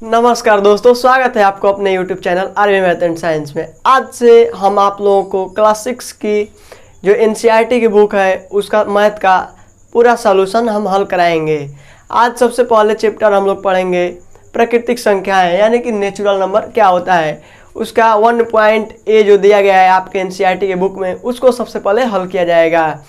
नमस्कार दोस्तों, स्वागत है आपको अपने YouTube channel army math and science में। आज से हम आप लोगों को क्लास 6 की जो NCERT की बुक है उसका मैथ का पूरा सॉल्यूशन हम हल कराएंगे। आज सबसे पहले चैप्टर हम लोग पढ़ेंगे प्राकृतिक संख्याएं, यानी कि नेचुरल नंबर क्या होता है। उसका 1.A जो दिया गया है आपके NCERT की बुक में, उसको सबसे पहले हल किया जाएगा।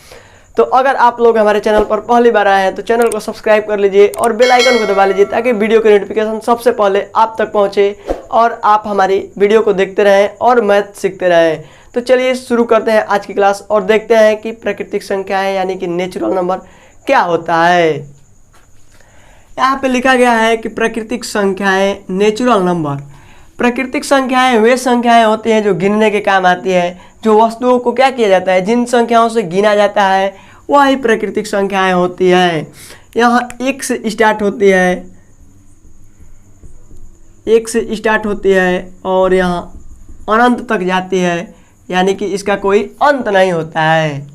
तो अगर आप लोग हमारे चैनल पर पहली बार आए हैं तो चैनल को सब्सक्राइब कर लीजिए और बेल आइकन को दबा लीजिए ताकि वीडियो की नोटिफिकेशन सबसे पहले आप तक पहुंचे और आप हमारी वीडियो को देखते रहें और मैथ सीखते रहें। तो चलिए शुरू करते हैं आज की क्लास और देखते हैं कि प्राकृतिक संख्याएं यानी कि नेचुरल नंबर क्या होता है। यहाँ पे लिखा गया है कि प्राकृतिक संख्याएं नेचुरल नंबर। प्राकृतिक संख्याएं वे संख्याएं होती हैं जो गिनने के काम आती है। जो वस्तुओं को क्या किया जाता है, जिन संख्याओं से गिना जाता है वही प्राकृतिक संख्याएं होती है। यहाँ एक से स्टार्ट होती है, और यहाँ अनंत तक जाती है, यानी कि इसका कोई अंत नहीं होता है।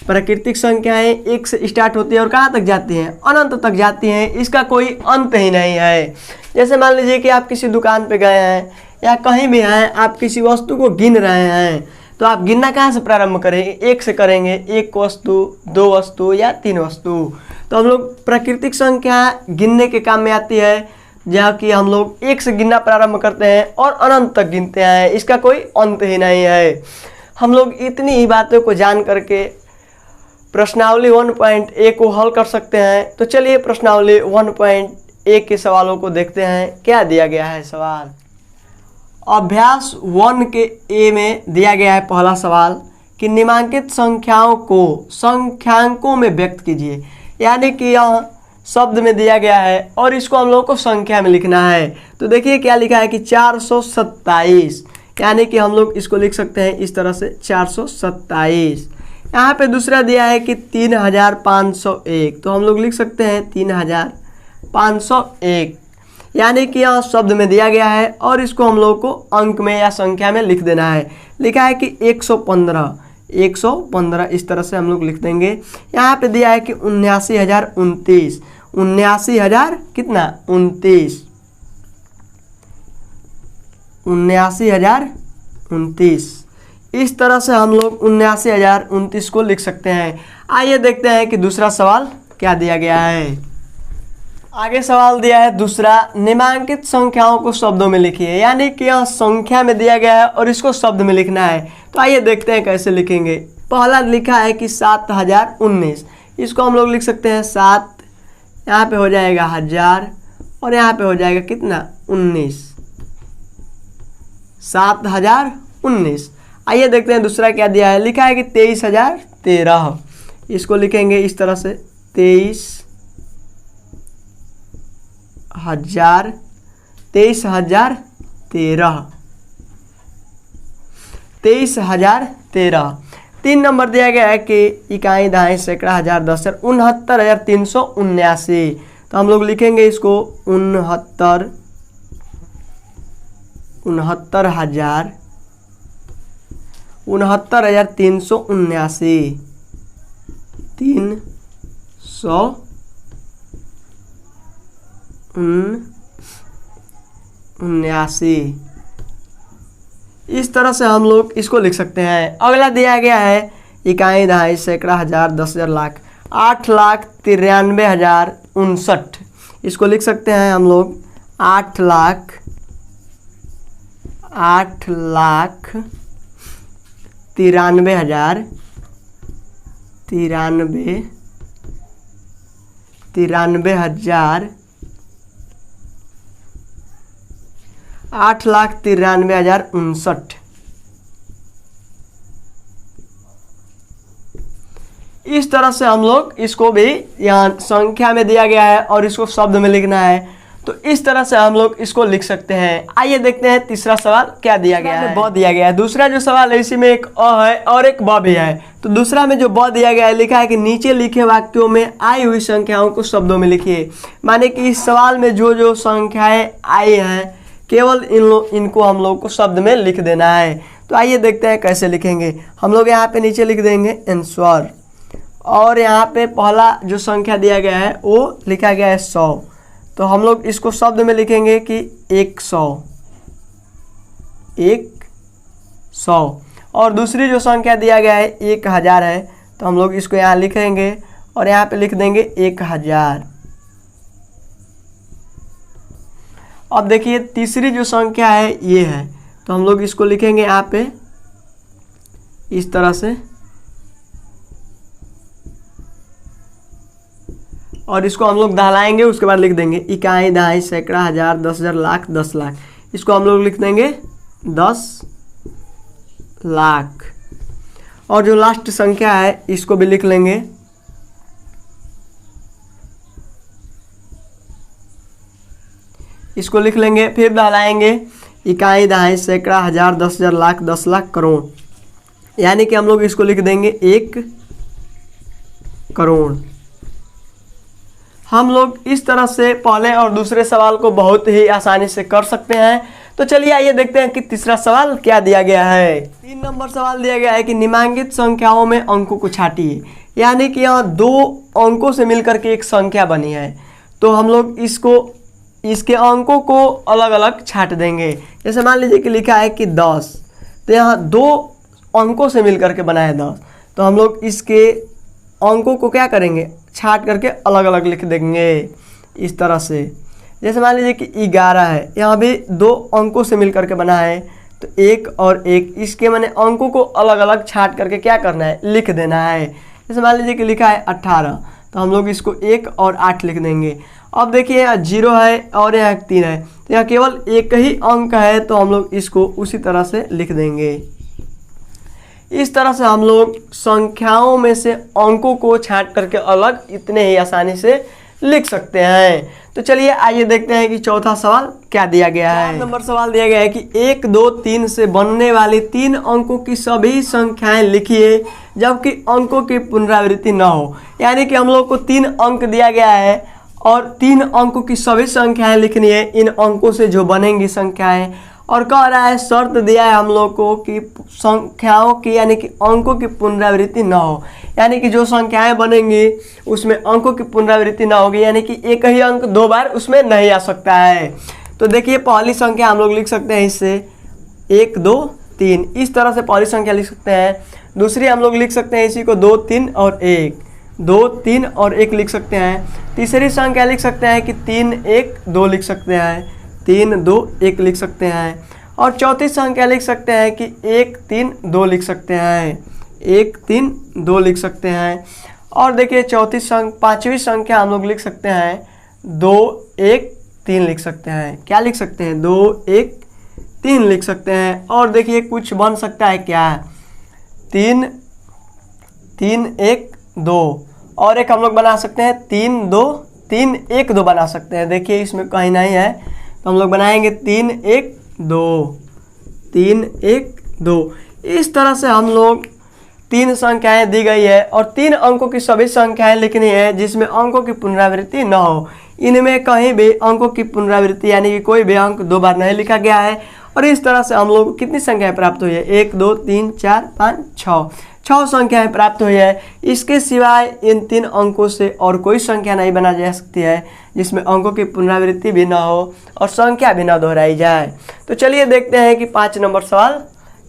प्राकृतिक संख्याएं एक से स्टार्ट होती है और कहाँ तक जाती हैं, अनंत तक जाती हैं, इसका कोई अंत ही नहीं है। जैसे मान लीजिए कि आप किसी दुकान पे गए हैं या कहीं भी हैं, आप किसी वस्तु को गिन रहे हैं, तो आप गिनना कहाँ से प्रारंभ करेंगे, एक से करेंगे, एक वस्तु, दो वस्तु या तीन वस्तु। तो हम लोग प्राकृतिक संख्या गिनने के काम में आती है, जहाँ कि हम लोग एक से गिनना प्रारंभ करते हैं और अनंत तक गिनते हैं, इसका कोई अंत ही नहीं है। हम लोग इतनी ही बातों को जान करके प्रश्नावली 1.A को हल कर सकते हैं। तो चलिए प्रश्नावली 1.A के सवालों को देखते हैं। क्या दिया गया है सवाल, अभ्यास 1 के A में दिया गया है पहला सवाल कि निम्नांकित संख्याओं को संख्यांकों में व्यक्त कीजिए। यानी कि यहाँ शब्द में दिया गया है और इसको हम लोग को संख्या में लिखना है। तो देखिए क्या लिखा है कि 427, यानी कि हम लोग इसको लिख सकते हैं इस तरह से 427। यहाँ पे दूसरा दिया है कि 3501, तो हम लोग लिख सकते हैं 3501, यानी कि यहाँ शब्द में दिया गया है और इसको हम लोग को अंक में या संख्या में लिख देना है। लिखा है कि 115 इस तरह से हम लोग लिख देंगे। यहाँ पे दिया है कि 79,029, 79,000 कितना 29, 79,029, इस तरह से हम लोग 79,029 को लिख सकते हैं। आइए देखते हैं कि दूसरा सवाल क्या दिया गया है। आगे सवाल दिया है दूसरा, निम्नांकित संख्याओं को शब्दों में लिखिए। यानी कि यहाँ संख्या में दिया गया है और इसको शब्द में लिखना है। तो आइए देखते हैं कैसे लिखेंगे। पहला लिखा है कि 7,019, इसको हम लोग लिख सकते हैं 7, यहाँ पे हो जाएगा 1000 और यहाँ पे हो जाएगा कितना 19, 7,019। आइए देखते हैं दूसरा क्या दिया है। लिखा है कि 23,013, इसको लिखेंगे इस तरह से 23,013, 23,013। 3 नंबर दिया गया है कि इकाई, दहाई, सैकड़ा, हजार, दस, 69,379। तो हम लोग लिखेंगे इसको 69,379, 379। इस तरह से हम लोग इसको लिख सकते हैं। अगला दिया गया है इकाई, दहाई, सैकड़ा, हजार, 10,000, लाख, 8,93,059, इसको लिख सकते हैं हम लोग 8,93,000, 8,93,059। इस तरह से हम लोग इसको भी यहाँ संख्या में दिया गया है और इसको शब्द में लिखना है। तो इस तरह से हम लोग इसको लिख सकते हैं। आइए देखते हैं तीसरा सवाल क्या दिया गया है। ब दिया गया है। दूसरा जो सवाल है इसी में एक अ है और एक ब भी है। तो दूसरा में जो ब दिया गया है, लिखा है कि नीचे लिखे वाक्यों में आई हुई संख्याओं को शब्दों में लिखिए। माने कि इस सवाल में जो जो संख्याएं आई हैं केवल इनको हम लोग को शब्द में लिख देना है। तो आइए देखते हैं कैसे लिखेंगे। हम लोग यहाँ पे नीचे लिख देंगे आंसर, और यहाँ पे पहला जो संख्या दिया गया है वो लिखा गया है 100। तो हम लोग इसको शब्द में लिखेंगे कि 100, 100। और दूसरी जो संख्या दिया गया है 1000 है, तो हम लोग इसको यहाँ लिखेंगे और यहाँ पे लिख देंगे 1000। अब देखिए तीसरी जो संख्या है ये है, तो हम लोग इसको लिखेंगे यहाँ पे इस तरह से, और इसको हम लोग दहलाएंगे, उसके बाद लिख देंगे इकाई, दहाई, सैकड़ा, हजार, 10,000, लाख, 10 लाख। इसको हम लोग लिख देंगे 10 लाख। और जो लास्ट संख्या है इसको भी लिख लेंगे, इसको लिख लेंगे, फिर दहलाएंगे इकाई, दहाई, सैकड़ा, हजार, 10,000, लाख, 10 लाख, करोड़। यानी कि हम लोग इसको लिख देंगे 1 करोड़। हम लोग इस तरह से पहले और दूसरे सवाल को बहुत ही आसानी से कर सकते हैं। तो चलिए आइए देखते हैं कि तीसरा सवाल क्या दिया गया है। 3 नंबर सवाल दिया गया है कि निम्नलिखित संख्याओं में अंकों को छाटिए। यानी कि यहाँ 2 अंकों से मिलकर के एक संख्या बनी है, तो हम लोग इसके अंकों को अलग अलग छाट देंगे। जैसे मान लीजिए कि लिखा है कि 10, तो यहाँ 2 अंकों से मिलकर के बना है 10, तो हम लोग इसके अंकों को क्या करेंगे, छाट करके अलग अलग लिख देंगे इस तरह से। जैसे मान लीजिए कि 11 है, यहाँ भी 2 अंकों से मिलकर के बना है, तो 1 और 1, इसके माने अंकों को अलग अलग छाट करके क्या करना है, लिख देना है। जैसे मान लीजिए कि लिखा है 18, तो हम लोग इसको 1 और 8 लिख देंगे। अब देखिए यहाँ 0 है और यहाँ 3 है, तो यहाँ केवल एक ही अंक है, तो हम लोग इसको उसी तरह से लिख देंगे। इस तरह से हम लोग संख्याओं में से अंकों को छांट करके अलग इतने ही आसानी से लिख सकते हैं। तो चलिए आइए देखते हैं कि चौथा सवाल क्या दिया गया है। 4 नंबर सवाल दिया गया है कि 1, 2, 3 से बनने वाली 3 अंकों की सभी संख्याएं लिखिए जबकि अंकों की पुनरावृत्ति न हो। यानी कि हम लोग को 3 अंक दिया गया है और 3 अंकों की सभी संख्याएं लिखनी है, इन अंकों से जो बनेंगी संख्याएं। और कह रहा है, शर्त दिया है हम लोग को कि संख्याओं की यानी कि अंकों की पुनरावृत्ति ना हो। यानी कि जो संख्याएं बनेंगी उसमें अंकों की पुनरावृत्ति ना होगी, यानी कि एक ही अंक 2 बार उसमें नहीं आ सकता है। तो देखिए पहली संख्या हम लोग लिख सकते हैं इससे 1, 2, 3, इस तरह से पहली संख्या लिख सकते हैं। दूसरी हम लोग लिख सकते हैं इसी को 2, 3 और 1, 2, 3 और 1 लिख सकते हैं। तीसरी संख्या लिख सकते हैं कि 3, 1, 2 लिख सकते हैं, 3, 2, 1 लिख सकते हैं। और चौथी संख्या लिख सकते हैं कि 1, 3, 2 लिख सकते हैं, 1, 3, 2 लिख सकते हैं। और देखिए पांचवी संख्या हम लोग लिख सकते हैं 2, 1, 3 लिख सकते हैं। क्या लिख सकते हैं, 2, 1, 3 लिख सकते हैं। और देखिए कुछ बन सकता है क्या, 3, 3, 1, 2 और एक हम लोग बना सकते हैं 3, 2, 3, 1, 2 बना सकते हैं। देखिए इसमें कहीं नहीं है, तो हम लोग बनाएंगे 3, 1, 2, 3, 1, 2। इस तरह से हम लोग 3 संख्याएं दी गई है और 3 अंकों की सभी संख्याएं लिखनी है जिसमें अंकों की पुनरावृत्ति न हो। इनमें कहीं भी अंकों की पुनरावृत्ति यानी कि कोई भी अंक 2 बार नहीं लिखा गया है। और इस तरह से हम लोग कितनी संख्याएं प्राप्त हुई है, 1, 2, 3, 4, 5, 6 संख्याएं प्राप्त हुई है। इसके सिवाय इन 3 अंकों से और कोई संख्या नहीं बना जा सकती है जिसमें अंकों की पुनरावृत्ति भी ना हो और संख्या भी ना दोहराई जाए। तो चलिए देखते हैं कि 5 नंबर सवाल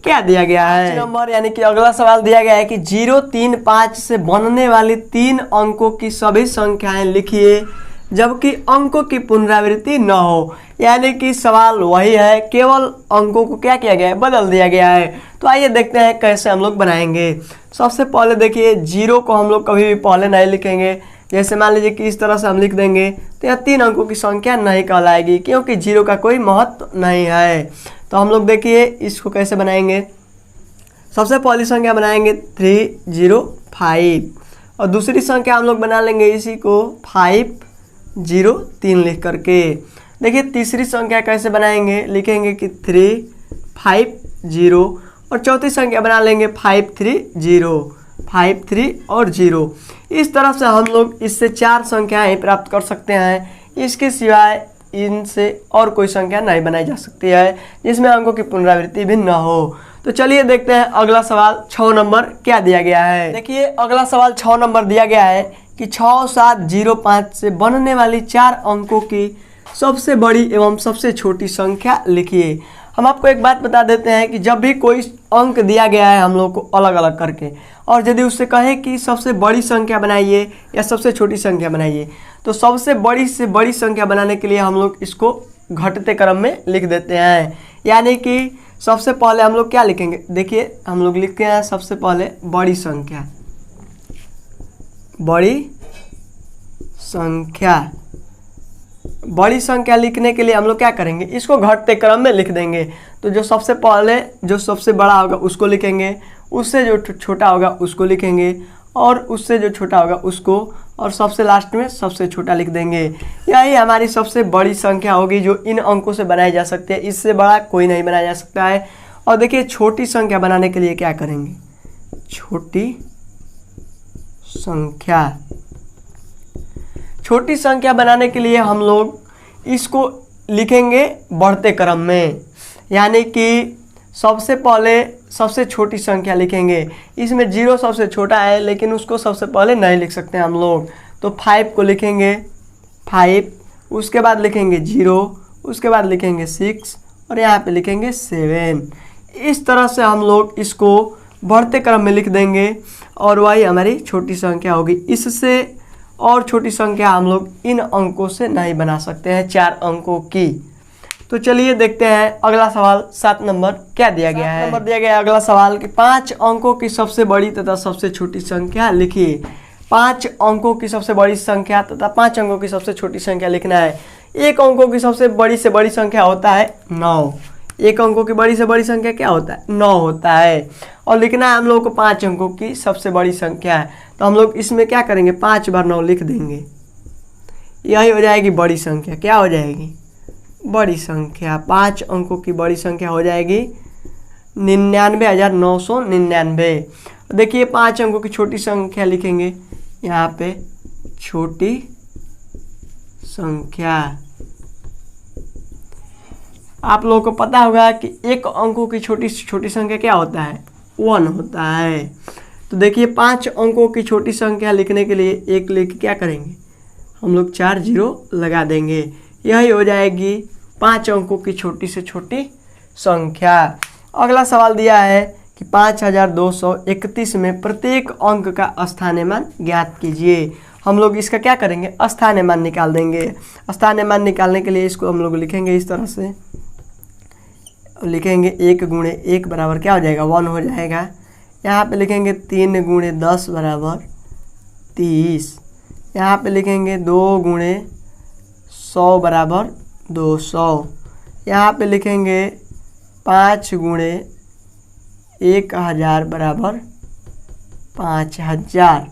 क्या दिया गया है। 5 नंबर यानी कि अगला सवाल दिया गया है कि 0, 3, 5 से बनने वाली 3 अंकों की सभी संख्याएं लिखिए जबकि अंकों की पुनरावृत्ति न हो। यानी कि सवाल वही है, केवल अंकों को क्या किया गया है, बदल दिया गया है। तो आइए देखते हैं कैसे हम लोग बनाएंगे। सबसे पहले देखिए 0 को हम लोग कभी भी पहले नहीं लिखेंगे। जैसे मान लीजिए कि इस तरह से हम लिख देंगे तो यहाँ 3 अंकों की संख्या नहीं कहलाएगी क्योंकि 0 का कोई महत्व नहीं है। तो हम लोग देखिए इसको कैसे बनाएंगे। सबसे पहली संख्या बनाएंगे 305 और दूसरी संख्या हम लोग बना लेंगे इसी को 503 लिख करके। देखिए तीसरी संख्या कैसे बनाएंगे, लिखेंगे कि 350 और चौथी संख्या बना लेंगे 530, 53 और 0। इस तरह से हम लोग इससे 4 संख्याएं प्राप्त कर सकते हैं। इसके सिवाय इनसे और कोई संख्या नहीं बनाई जा सकती है जिसमें अंकों की पुनरावृत्ति भी न हो। तो चलिए देखते हैं अगला सवाल 6 नंबर क्या दिया गया है। देखिए अगला सवाल 6 नंबर दिया गया है कि 6705 से बनने वाली 4 अंकों की सबसे बड़ी एवं सबसे छोटी संख्या लिखिए। हम आपको एक बात बता देते हैं कि जब भी कोई अंक दिया गया है हम लोग को अलग अलग करके, और यदि उससे कहे कि सबसे बड़ी संख्या बनाइए या सबसे छोटी संख्या बनाइए, तो सबसे बड़ी से बड़ी संख्या बनाने के लिए हम लोग इसको घटते क्रम में लिख देते हैं। यानी कि सबसे पहले हम लोग क्या लिखेंगे, देखिए हम लोग लिखते हैं सबसे पहले बड़ी संख्या, बड़ी संख्या लिखने के लिए हम लोग क्या करेंगे, इसको घटते क्रम में लिख देंगे। तो जो सबसे पहले जो सबसे बड़ा होगा उसको लिखेंगे, उससे जो छोटा होगा उसको लिखेंगे, और उससे जो छोटा होगा उसको, और सबसे लास्ट में सबसे छोटा लिख देंगे। यही हमारी सबसे बड़ी संख्या होगी जो इन अंकों से बनाई जा सकती है। इससे बड़ा कोई नहीं बनाया जा सकता है। और देखिए छोटी संख्या बनाने के लिए क्या करेंगे, छोटी संख्या बनाने के लिए हम लोग इसको लिखेंगे बढ़ते क्रम में। यानी कि सबसे पहले सबसे छोटी संख्या लिखेंगे। इसमें 0 सबसे छोटा है लेकिन उसको सबसे पहले नहीं लिख सकते हम लोग, तो 5 को लिखेंगे 5, उसके बाद लिखेंगे 0, उसके बाद लिखेंगे 6 और यहाँ पे लिखेंगे 7। इस तरह से हम लोग इसको बढ़ते क्रम में लिख देंगे और वही हमारी छोटी संख्या होगी। इससे और छोटी संख्या हम लोग इन अंकों से नहीं बना सकते हैं 4 अंकों की। तो चलिए देखते हैं अगला सवाल 7 नंबर क्या दिया गया है। नंबर दिया गया है अगला सवाल कि 5 अंकों की सबसे बड़ी तथा सबसे छोटी संख्या लिखिए। 5 अंकों की सबसे बड़ी संख्या तथा 5 अंकों की सबसे छोटी संख्या लिखना है। 1 अंकों की सबसे बड़ी संख्या होता है 9। 1 अंकों की बड़ी से बड़ी संख्या क्या होता है, 9 होता है। और लिखना है हम लोग को 5 अंकों की सबसे बड़ी संख्या है। तो हम लोग इसमें क्या करेंगे, 5 बार 9 लिख देंगे, यही हो जाएगी बड़ी संख्या। क्या हो जाएगी, बड़ी संख्या। 5 अंकों की बड़ी संख्या हो जाएगी 99,999। देखिए 5 अंकों की छोटी संख्या लिखेंगे, यहाँ पे छोटी संख्या। आप लोगों को पता होगा कि 1 अंकों की छोटी संख्या क्या होता है, 1 होता है। तो देखिए 5 अंकों की छोटी संख्या लिखने के लिए 1 लिख क्या करेंगे, हम लोग 4 0 लगा देंगे, यही हो जाएगी 5 अंकों की छोटी से छोटी संख्या। अगला सवाल दिया है कि 5231 में प्रत्येक अंक का स्थानीय मान ज्ञात कीजिए। हम लोग इसका क्या करेंगे, स्थानीय मान निकाल देंगे। स्थानीय मान निकालने के लिए इसको हम लोग लिखेंगे इस तरह से, लिखेंगे 1 गुणे 1 बराबर क्या हो जाएगा, 1 हो जाएगा। यहाँ पे लिखेंगे 3 गुणे 10 बराबर 30। यहाँ पे लिखेंगे 2 गुणे 100 बराबर 200। यहाँ पे लिखेंगे 5 गुणे 1000 बराबर 5000।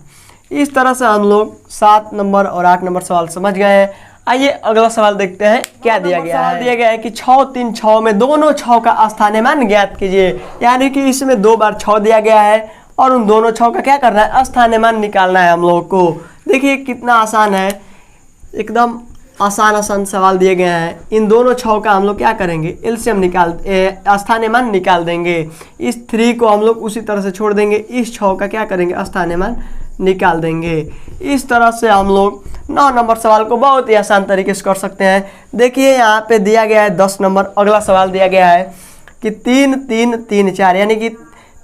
इस तरह से हम लोग 7 नंबर और 8 नंबर सवाल समझ गए हैं। आइए अगला सवाल देखते हैं क्या दिया गया है। दिया गया है कि 6 3 6 में दोनों 6 का स्थानीय मान ज्ञात कीजिए। यानी कि इसमें 2 बार 6 दिया गया है और उन दोनों 6 का क्या करना है, स्थानीय मान निकालना है हम लोग को। देखिए कितना आसान है, एकदम आसान सवाल दिए गए हैं। इन दोनों 6 का हम लोग क्या करेंगे, एलसीएम स्थानीय मान निकाल देंगे। इस 3 को हम लोग उसी तरह से छोड़ देंगे, इस 6 का क्या करेंगे, स्थानीय मान निकाल देंगे। इस तरह से हम लोग 9 नंबर सवाल को बहुत ही आसान तरीके से कर सकते हैं। देखिए यहाँ पे दिया गया है 10 नंबर अगला सवाल दिया गया है कि 3 3 3 4 यानी कि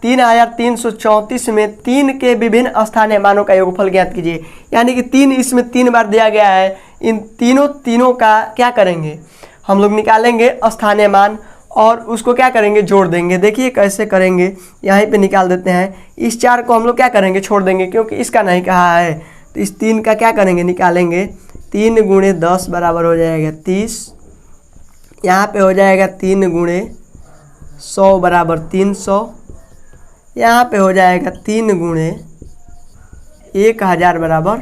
3334 में 3 के विभिन्न स्थानीय मानों का योगफल ज्ञात कीजिए। यानी कि 3 इसमें 3 बार दिया गया है। इन तीनों का क्या करेंगे, हम लोग निकालेंगे स्थानीय मान और उसको क्या करेंगे, जोड़ देंगे। देखिए कैसे करेंगे, यहीं पे निकाल देते हैं। इस 4 को हम लोग क्या करेंगे, छोड़ देंगे क्योंकि इसका नहीं कहा है। तो इस 3 का क्या करेंगे, निकालेंगे। 3 गुणे 10 बराबर हो जाएगा 30। यहाँ पे हो जाएगा 3 गुणे 100 बराबर 300। यहाँ पे हो जाएगा 3 गुणे 1000 बराबर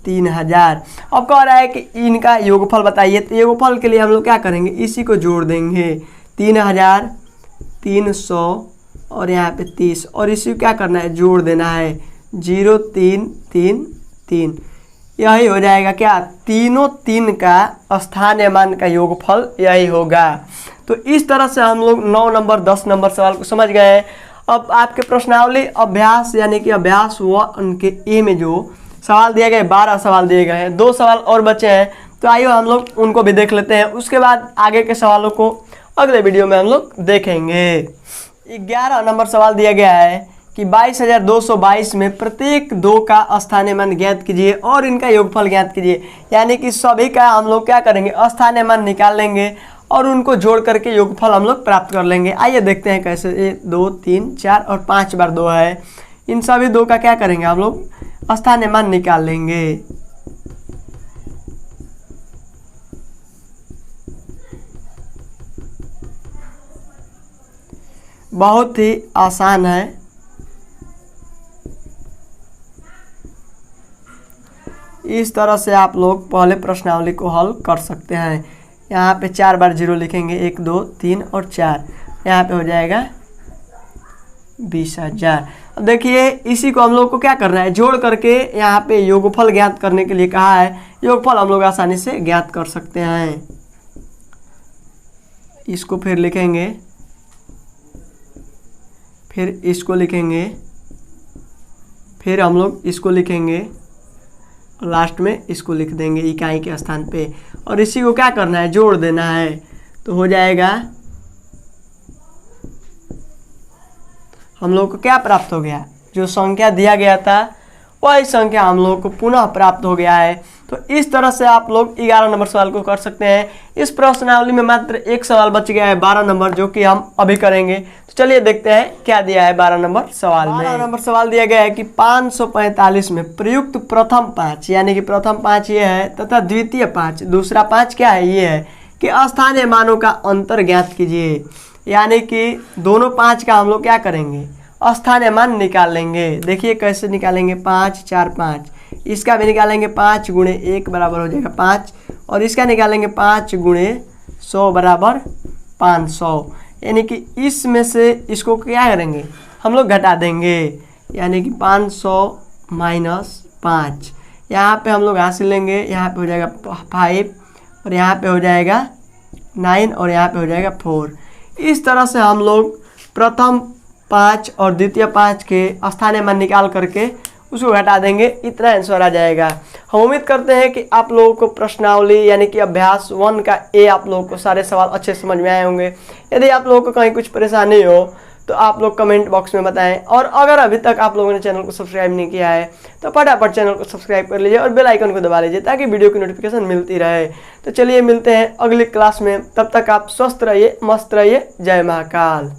3000। अब कह रहा है कि इनका योगफल बताइए। तो योगफल के लिए हम लोग क्या करेंगे, इसी को जोड़ देंगे। 3000 300 और यहाँ पे 30 और इसी को क्या करना है, जोड़ देना है। 0 3 3 3, यही हो जाएगा क्या, तीनों 3 का स्थानीय मान का योगफल यही होगा। तो इस तरह से हम लोग 9 नंबर 10 नंबर सवाल को समझ गए हैं। अब आपके प्रश्नावली अभ्यास यानी कि अभ्यास 1 के ए में जो सवाल दिए गए, 12 सवाल दिए गए हैं, 2 सवाल और बचे हैं, तो आइए हम लोग उनको भी देख लेते हैं। उसके बाद आगे के सवालों को अगले वीडियो में हम लोग देखेंगे। 11 नंबर सवाल दिया गया है कि 22,222 में प्रत्येक 2 का स्थानीय मान ज्ञात कीजिए और इनका योगफल ज्ञात कीजिए। यानी कि सभी का हम लोग क्या करेंगे, स्थानीय मान निकाल लेंगे और उनको जोड़ करके योगफल हम लोग प्राप्त कर लेंगे। आइए देखते हैं कैसे। 1 2 3 4 और 5 बार 2 है, इन सभी 2 का क्या करेंगे हम लोग, स्थानीय मान निकाल लेंगे। बहुत ही आसान है। इस तरह से आप लोग पहले प्रश्नावली को हल कर सकते हैं। यहाँ पे 4 बार 0 लिखेंगे, 1 2 3 और 4, यहाँ पे हो जाएगा 20,000। अब देखिए इसी को हम लोग को क्या करना है, जोड़ करके यहाँ पे योगफल ज्ञात करने के लिए कहा है। योगफल हम लोग आसानी से ज्ञात कर सकते हैं। इसको फिर लिखेंगे, फिर इसको लिखेंगे, फिर हम लोग इसको लिखेंगे और लास्ट में इसको लिख देंगे इकाई के स्थान पे, और इसी को क्या करना है, जोड़ देना है। तो हो जाएगा, हम लोग को क्या प्राप्त हो गया, जो संख्या दिया गया था वही संख्या हम लोग को पुनः प्राप्त हो गया है। तो इस तरह से आप लोग 11 नंबर सवाल को कर सकते हैं। इस प्रश्नावली में मात्र एक सवाल बच गया है, 12 नंबर, जो कि हम अभी करेंगे। तो चलिए देखते हैं क्या दिया है 12 नंबर सवाल में। 12 नंबर सवाल दिया गया है कि 545 में प्रयुक्त प्रथम 5, यानी कि प्रथम 5 ये है तथा द्वितीय 5, दूसरा 5 क्या है, ये है कि स्थानीय मानों का अंतर ज्ञात कीजिए। यानी कि दोनों 5 का हम लोग क्या करेंगे, स्थानीय मान निकाल लेंगे। देखिए कैसे निकालेंगे, 5 4 5, इसका भी निकालेंगे 5 गुणे 1 बराबर हो जाएगा 5, और इसका निकालेंगे 5 गुणे 100 बराबर 500। यानी कि इसमें से इसको क्या करेंगे, हम लोग घटा देंगे। यानी कि 500 माइनस 5, यहाँ पे हम लोग हासिल लेंगे, यहाँ पे हो जाएगा 5 और यहाँ पे हो जाएगा 9 और यहाँ पे हो जाएगा 4। इस तरह से हम लोग प्रथम 5 और द्वितीय 5 के स्थानीय मान निकाल करके उसको घटा देंगे, इतना आंसर आ जाएगा। हम उम्मीद करते हैं कि आप लोगों को प्रश्नावली यानी कि अभ्यास 1 का ए आप लोगों को सारे सवाल अच्छे समझ में आए होंगे। यदि आप लोगों को कहीं कुछ परेशानी हो तो आप लोग कमेंट बॉक्स में बताएं, और अगर अभी तक आप लोगों ने चैनल को सब्सक्राइब नहीं किया है तो फटाफट चैनल को सब्सक्राइब कर लीजिए और बेल आइकन को दबा लीजिए ताकि वीडियो की नोटिफिकेशन मिलती रहे। तो चलिए मिलते हैं अगली क्लास में, तब तक आप स्वस्थ रहिए, मस्त रहिए। जय महाकाल।